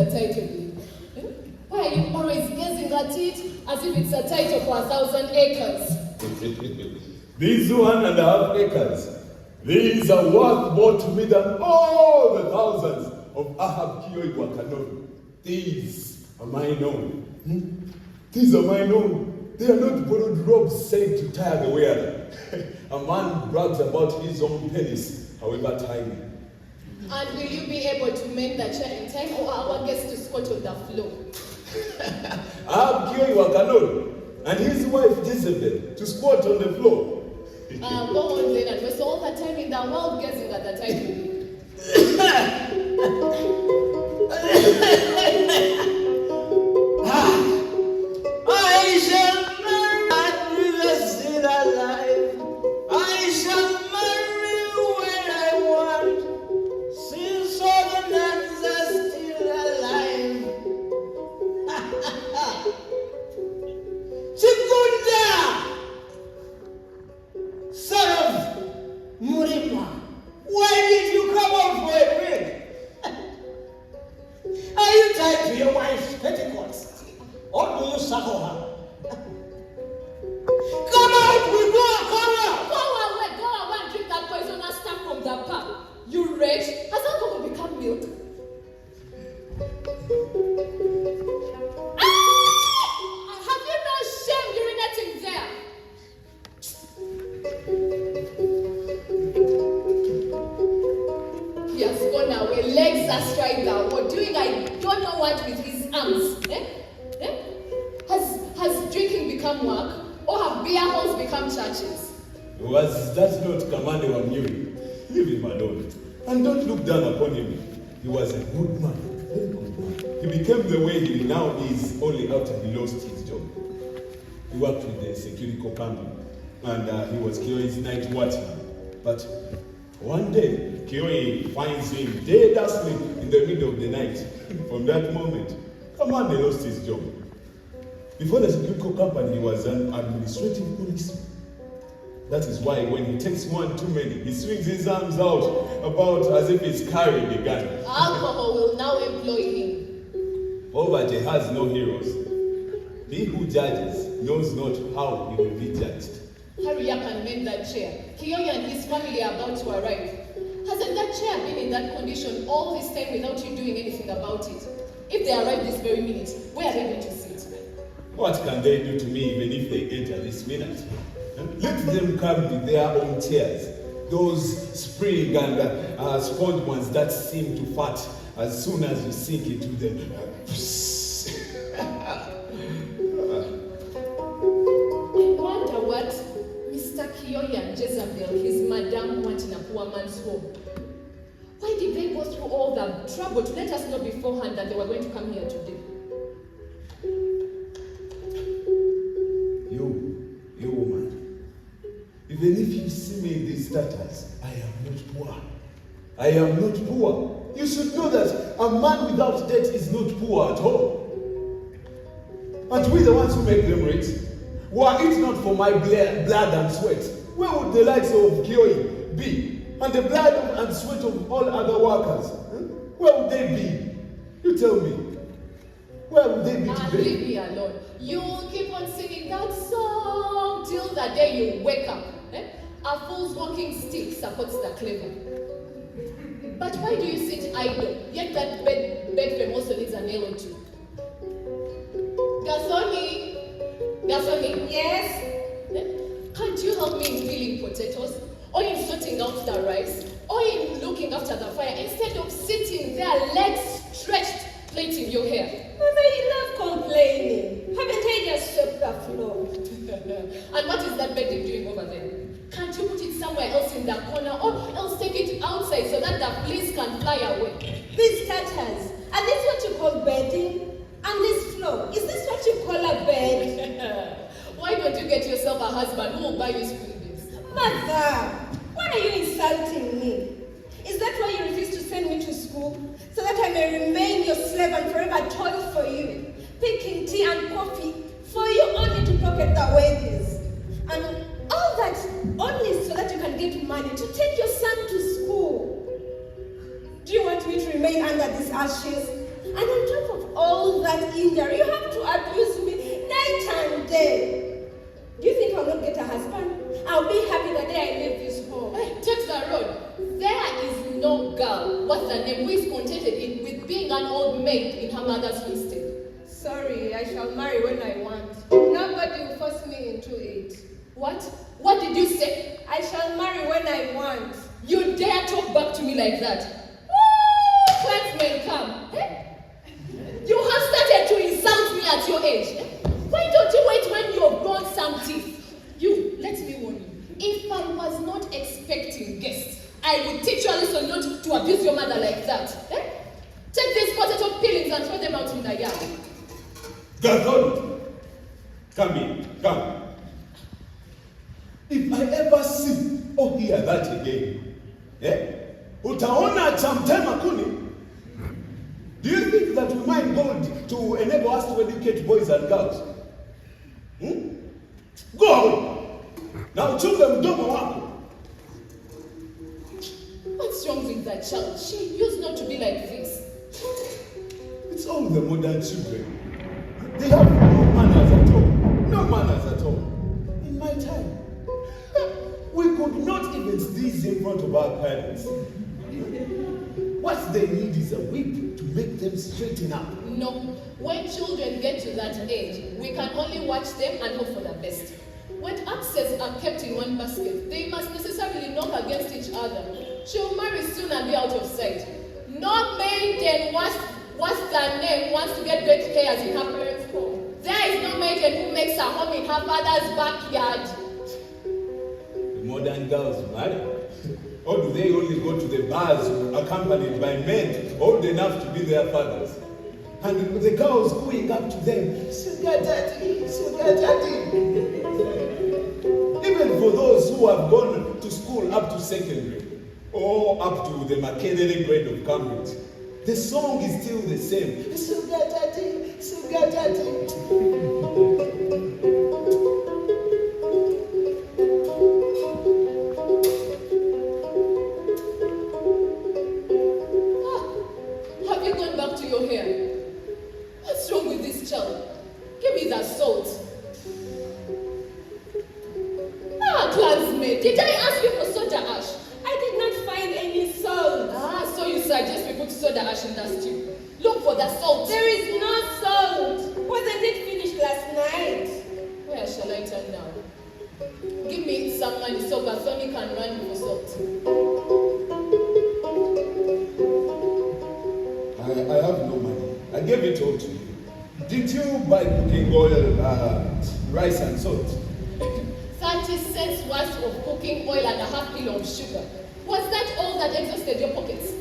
the title deed? Why are you always gazing at it as if it's a title for 1,000 acres? These 1.5 acres, these are worth more to me than all the thousands of Ahab Kioi Wakanoru. These are mine own. These are mine own. They are not borrowed robes sent to tire the wearer. A man brags about his own penis, however tiny. And will you be able to mend the chair in time, or our guests to squat on the floor? Ahab Kioi Wakanoru and his wife Jezebel to squat on the floor. Go on then and waste all the time in the world gazing at the title deed. I shall marry the still alive. I shall marry when I want, since all the nuns are still alive. Chikunda, son of Murima, why did you come out for a drink? Are you tied to your wife's petticoats? Or do you suckle her? Come out, we go, come out! Go away and drink that poisonous stuff from the pub. You wretch, has alcohol become milk? Have you no shame urinating there? He has gone away, legs astride the wall, doing I don't know what with his arms. Has drinking become work, or have beer halls become churches? Was that not Commander Wamyuri? Leave him alone. And don't look down upon him. He was a good man, very good man. He became the way he now is only after he lost his job. He worked with the security company, and he was Kioi's night watchman. But one day, Kioi finds him dead asleep in the middle of the night. From that moment, Commander lost his job. Before the security company, he was an administrative policeman. That is why when he takes one too many, he swings his arms out about as if he's carrying a gun. Alcohol will now employ him. Poverty has no heroes. He who judges knows not how he will be judged. Hurry up and mend that chair. Kioi and his family are about to arrive. Hasn't that chair been in that condition all this time without you doing anything about it? If they arrive this very minute, where are they going to sit? What can they do to me even if they enter this minute? Let them come with their own chairs. Those spring and sponge ones that seem to fart as soon as you sink into them. I wonder what Mr. Kioi and Jezebel, his madam, want in a poor man's home. Why did they go through all the trouble to let us know beforehand that they were going to come here today? You woman, even if you see me in this status, I am not poor. I am not poor. You should know that a man without debt is not poor at all. Aren't we the ones who make them rich? Were it not for my blood and sweat, where would the likes of Kioi be? And the blood and sweat of all other workers? Where would they be? You tell me. Where would they be today? Leave me alone. You'll keep on singing that song till the day you wake up. A fool's walking stick supports the clever. But why do you sit idle? Yet that bed frame also needs a nail or two. Gasoni! Yes? Can't you help me in peeling potatoes? Or in sorting out the rice? Or in looking after the fire instead of sitting there, legs stretched, plaiting your hair? Mother, you love complaining. Haven't I just swept the floor? And what is that bedding doing over there? Can't you put it somewhere else in the corner, or else take it outside so that the fleas can fly away? These tatters, are this what you call bedding? And this floor, is this what you call a bed? Why don't you get yourself a husband who will buy you school books? Mother, why are you insulting me? Is that why you refuse to send me to school? So that I may remain your slave and forever toil for you, picking tea and coffee for you only to pocket the wages. And all that only so that you can get money to take your son to school. Do you want me to remain under these ashes? And on top of all that injury, you have to abuse me night and day. Do you think I'll not get a husband? I'll be happy the day I leave this home. Hey, take the road. There is no girl, what's the name, who is contented with being an old maid in her mother's homestead. Sorry, I shall marry when I want. Nobody will force me into it. What? What did you say? I shall marry when I want. You dare talk back to me like that? Woo! Clansmen, come. Eh? You have started to insult me at your age. Why don't you wait when you have grown some teeth? You, let me warn you. If I was not expecting guests, I would teach you a lesson not to abuse your mother like that. Eh? Take these potato peelings and throw them out in the yard. Gathon, come in, come. If I ever see or hear that again, utaona cha mtema kuni. Do you think that we mind God to enable us to educate boys and girls? Go away. Now chunga mdomo wako. What's wrong with that child? She used not to be like this. It's all the modern children. They have no manners at all. No manners at all. In my time, we could not even sneeze in front of our parents. What they need is a whip to make them straighten up. No. When children get to that age, we can only watch them and hope for the best. When axes are kept in one basket, they must necessarily knock against each other. She'll marry soon and be out of sight. No maiden, what's the name, wants to get great hairs in her parents' home. There is no maiden who makes her home in her father's backyard. The modern girls marry. Or do they only go to the bars accompanied by men old enough to be their fathers? And the girls going up to them, sugar daddy, sugar daddy. Even for those who have gone to school up to secondary or up to the makerere grade of Cambridge, the song is still the same. Sugar daddy, sugar daddy. Have you gone back to your hair? What's wrong with this child? Give me that salt. Clansmate, did I ask you for soda ash? I did not find any salt. So you suggest we put soda ash in the stew. Look for the salt. There is no salt. Wasn't it finished last night? Where shall I turn now? Give me some money so Gathoni can run for salt. I have no money. I gave it all to you. Did you buy cooking oil, rice and salt? 30 cents worth of cooking oil and a half kilo of sugar. Was that all that exhausted your pockets?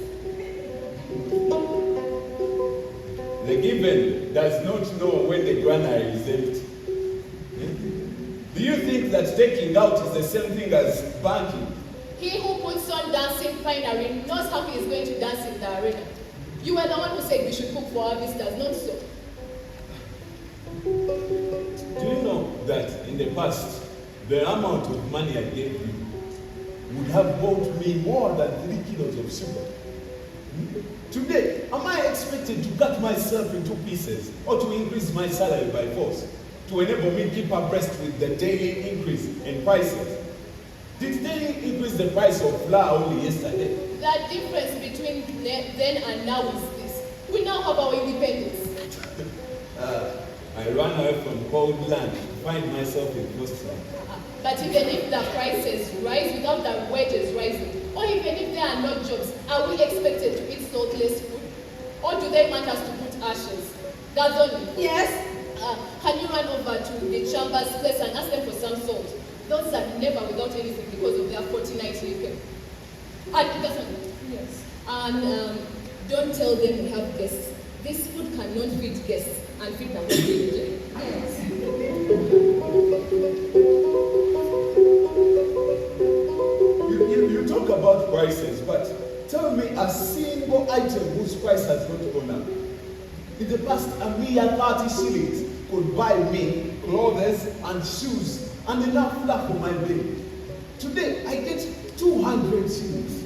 The given does not know when the granary is empty. Do you think that taking out is the same thing as banking? He who puts on dancing finery knows how he is going to dance in the arena. You were the one who said we should cook for our visitors, not so. Do you know that in the past, the amount of money I gave you would have bought me more than 3 kilos of sugar? Today, am I expected to cut myself into pieces or to increase my salary by force to enable me to keep abreast with the daily increase in prices? Did they increase the price of flour only yesterday? The difference between then and now is this. We now have our independence. I ran away from cold land to find myself in close land. But even if the prices rise without the wages rising, or even if there are no jobs, are we expected to eat saltless food? Or do they want us to put ashes? Gathoni, Yes? can you run over to the Chamber's place and ask them for some salt? Those are never without anything because of their fortnight liquor. And Gathoni, Yes. and don't tell them we have guests. This food cannot feed guests and feed the whole village. Yes. You talk about prices, but tell me a single item whose price has not gone up. In the past, a mere 30 shillings could buy me clothes and shoes and enough flour for my baby. Today, I get 200 shillings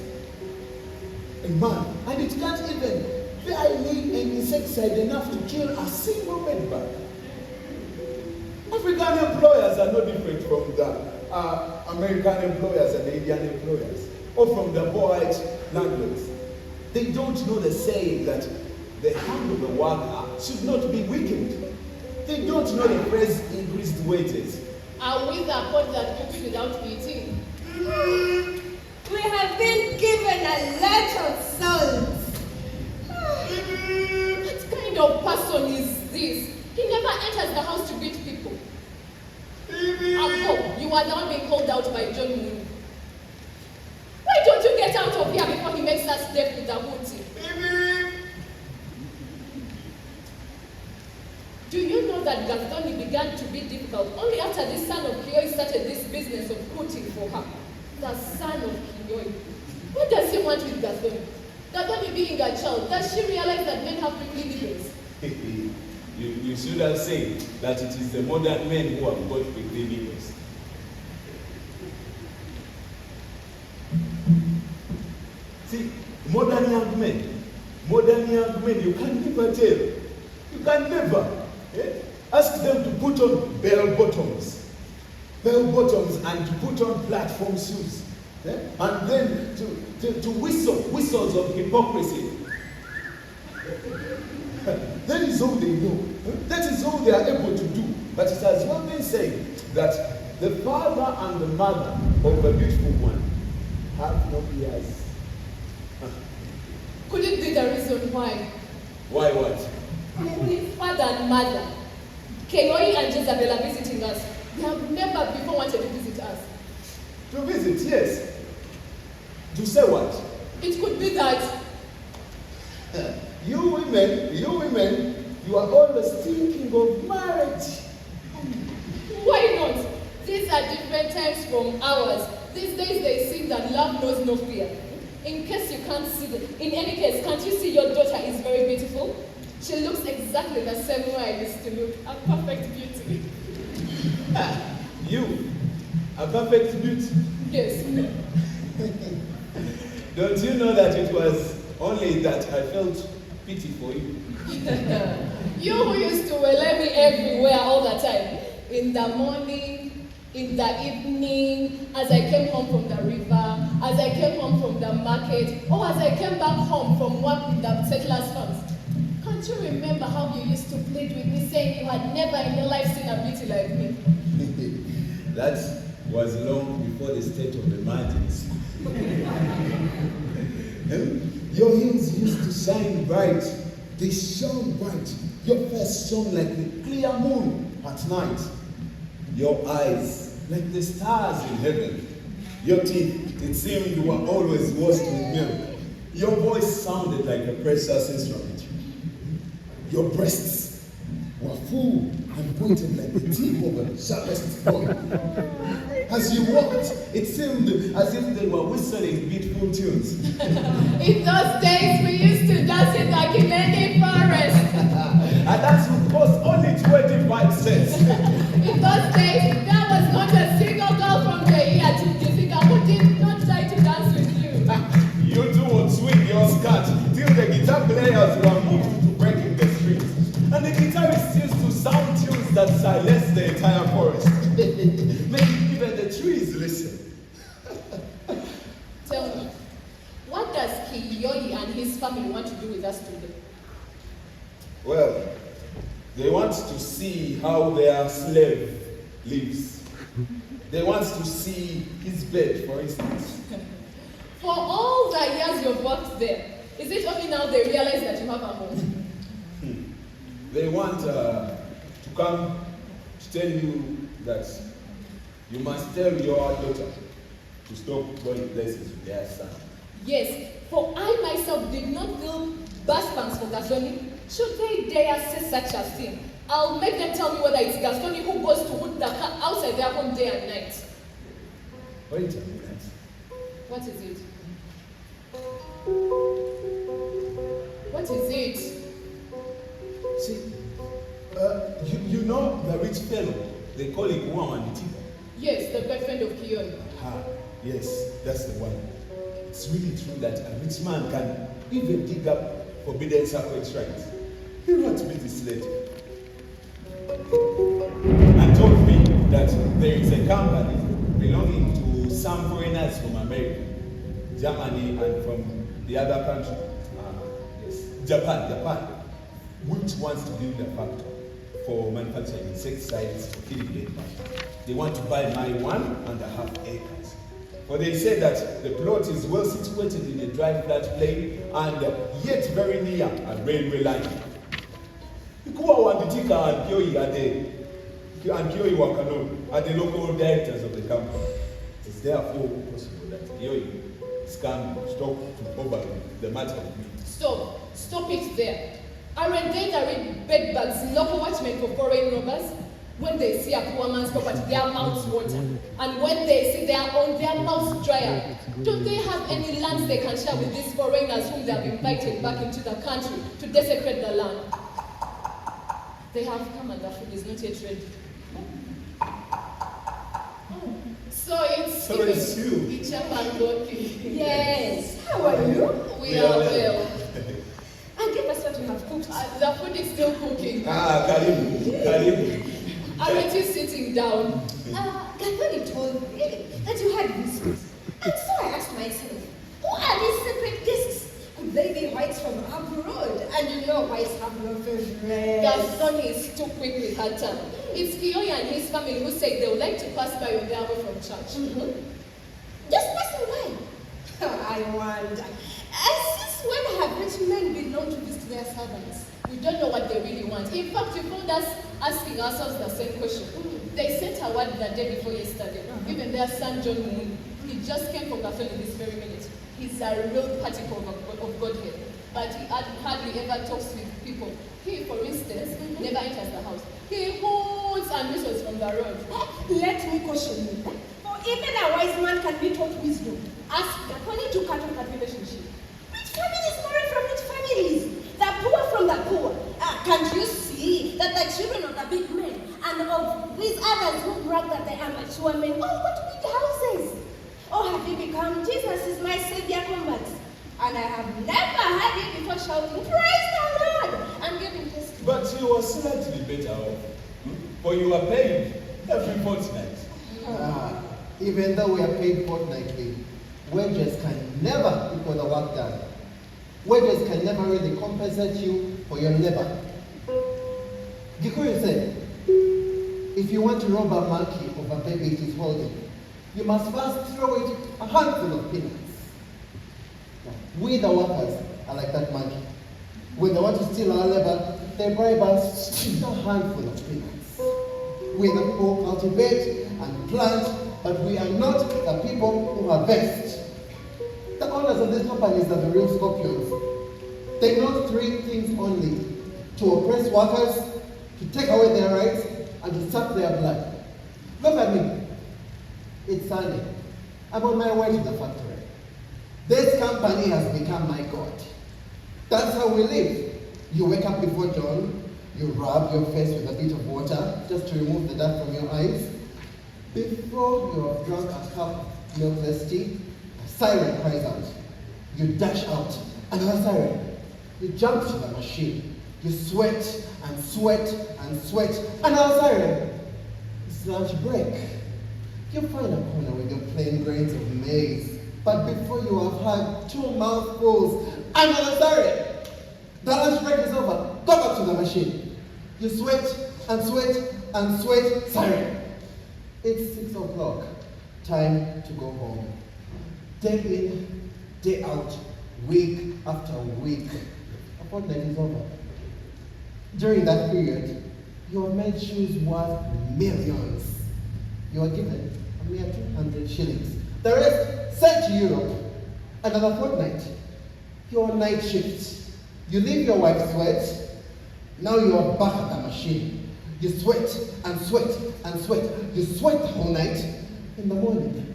a month, and it can't even barely an insecticide enough to kill a single bedbug. African employers are no different from the American employers and the Indian employers, or from the white landlords. They don't know the saying that the hand of the worker should not be weakened. They don't know the phrase increased wages. Are we the pot that cooks without eating? We have been given a lot of salt. What kind of person is this? He never enters the house to greet people. Uncle, you are now being called out by John Moon. Why don't you get out of here before he makes us deaf with the booty? Do you know that Gastoni began to be difficult only after this son of Kioi started this business of cooking for her? The son of Kioi. What does he want with Gastoni? Gastoni being a child, does she realize that men have prickly nipples? You should have said that it is the modern men who have got prickly nipples. See, modern young men, you can never tell. You can never. Ask them to put on bell bottoms and to put on platform shoes. And then to whistles of hypocrisy. That is all they know. That is all they are able to do. But it has well been said that the father and the mother of a beautiful one have no ears. Could it be the reason why? Why what? His father and mother, Kenoi and Jezebel are visiting us. They have never before wanted to visit us. To visit, yes. To say what? It could be that You women, you are always thinking of marriage. why not? These are different times from ours. These days they sing that love knows no fear. In case you can't see them, in any case, can't you see your daughter is very beautiful? She looks exactly the same way I used to look, a perfect beauty. You, a perfect beauty. Yes. Don't you know that it was only that I felt pity for you? You who used to let me everywhere all the time. In the morning, in the evening, as I came home from the river, as I came home from the market, or as I came back home from work in the settlers' farms. Can't you remember how you used to plead with me saying you had never in your life seen a beauty like me? That was long before the state of the mountains. Your heels used to shine bright. They shone bright. Your face shone like the clear moon at night. Your eyes like the stars in heaven. Your teeth, it seemed you were always washed with milk. Your voice sounded like a precious instrument. Your breasts were full and pointed like the tip of a sharpest point. As you walked, it seemed as if they were whistling beautiful tunes. In those days, we used to dance in the akenyan forest. And that would cost only 25 cents. In those days, there was not a single girl from the year to Jessica who did not try to dance with you. You two would swing your skirt till the guitar players were moved to breaking the strings. And the guitarists used to sound tunes that silenced the entire forest. Making even the trees listen. Tell me, what does Kiyoyi and his family want to do with us today? Well, they want to see how their slave lives. They want to see his bed, for instance. For all the years you've worked there, is it only now they realize that you have a home? They want to come to tell you that you must tell your daughter to stop going places with their son. Yes, for I myself did not feel bus for Gastoni. Should they dare say such a thing, I'll make them tell me whether it's Gastoni who goes to wood the car outside their home day and night. Wait a minute. What is it? What is it? See, you know the rich fellow, they call him Wamanditiba. Yes, the girlfriend of Kiyoyi. Ah, yes, that's the one. It's really true that a rich man can even dig up forbidden sacred shrines. He wrote me this letter and told me that there is a company belonging to some foreigners from America, Germany, and from the other country, Japan, which wants to build a factory for manufacturing insecticides for killing animals. They want to buy my 1.5 acres. For they say that the plot is well situated in a dry flat plain and yet very near a railway line. Ikuwa Wanditika and Kioi Wakano are the local directors of the company. It is therefore possible that Kioi can stop to overlook the matter with me. Stop it there. Aren't they that read bedbugs, local watchmen for foreign robbers? When they see a poor man's property, their mouths water. And when they see their own, their mouths dry up. Don't they have any lands they can share with these foreigners whom they have invited back into the country to desecrate the land? They have come and the food is not yet ready. So it's you. Yes. How are you? We are well. And give us what you have cooked. The food is still cooking. Karibu. Aren't you sitting down? Gathoni told me that you had visitors. And so I asked myself, who are these separate guests? Could they be whites from abroad? And you know whites have no favorite. Gathoni is too quick with her tongue. It's Kiyoya and his family who said they would like to pass by on their way from church. Mm-hmm. Just passing by. I wonder. Since when have rich men been known to visit their servants? We don't know what they really want. In fact, we found us asking ourselves the same question. They sent a word the day before yesterday. Even their son John Moon, he just came from Gathoni this very minute. He's a real particle of Godhead, but he hardly ever talks with people. He, for instance, never enters the house. He hoots and whistles from the road. Let me caution you. For even a wise man can be taught wisdom. Ask Gathoni to cut off that relationship. Rich families marry from rich families. The poor from the poor. Can't you see that the children of the big men and of these others who brag that they are mature men all got big houses? Oh, have you become Jesus is my savior converts? And I have never heard you before shouting, praise the Lord, and giving testimony. But you are slightly better off, for you are paid every fortnight. Even though we are paid fortnightly, wages can never equal the work done. Wages can never really compensate you for your labor. Gikuyu said, if you want to rob a monkey of a baby it is holding, you must first throw it a handful of peanuts. We the workers are like that monkey. When they want to steal our labor, they bribe us with a handful of peanuts. We the people cultivate and plant, but we are not the people who harvest. The owners of these companies are the real scorpions. They know three things only: to oppress workers, to take away their rights, and to suck their blood. Look at me. It's Sunday. I'm on my way to the factory. This company has become my God. That's how we live. You wake up before dawn, you rub your face with a bit of water just to remove the dirt from your eyes. Before you have drunk a cup of milkless tea, a siren cries out. You dash out, another siren. You jump to the machine. You sweat and sweat and sweat, another siren. It's lunch break. You find a corner with your plain grains of maize. But before you have had 2 mouthfuls, another siren. The lunch break is over. Go back to the machine. You sweat and sweat and sweat, siren. It's 6 o'clock. Time to go home. Day in, day out, week after week. A fortnight is over. During that period, you are made shoes worth millions. You are given a mere 200 shillings. The rest sent to Europe. Another fortnight. You are on night shift. You leave your wife sweat. Now you are back at the machine. You sweat and sweat and sweat. You sweat the whole night. In the morning,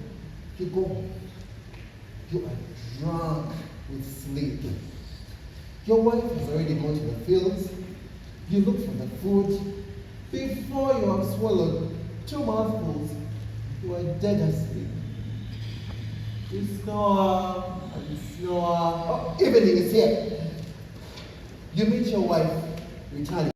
you go home. You are drunk with sleep. Your wife has already gone to the fields. You look for the food. Before you have swallowed 2 mouthfuls, you are dead asleep. You snore and snore. Oh, evening is here. You meet your wife, retaliate.